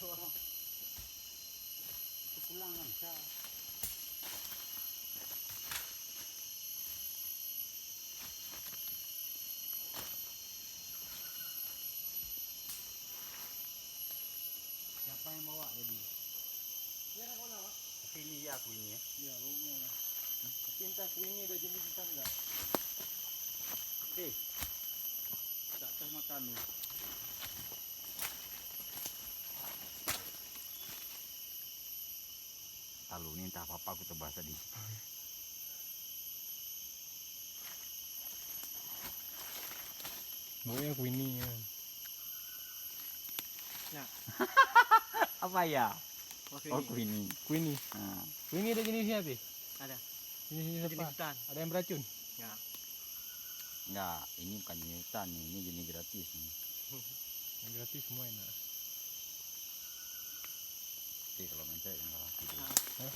Itu pulang kan bisa. Siapa yang bawa jadi? Biar aku nak. Sini ya aku ini ya. Ya, rumah. Tapi entah aku ini ada jenis entah enggak. Oke. Tak terima kami. Lalu ini entah apa aku tebas tadi. Baunya aku ini ya. Nah. Apa ya? Oh, Queenie. Queenie. Nah, Queenie ada jenisnya apa? Ada. Jenis apa? Jenis hutan. Ada yang beracun? Ya. enggak, ini bukan jenis hutan nih, ini jenis gratis nih. Yang gratis semua enak. Oke, kalau main saya enggak. Hah?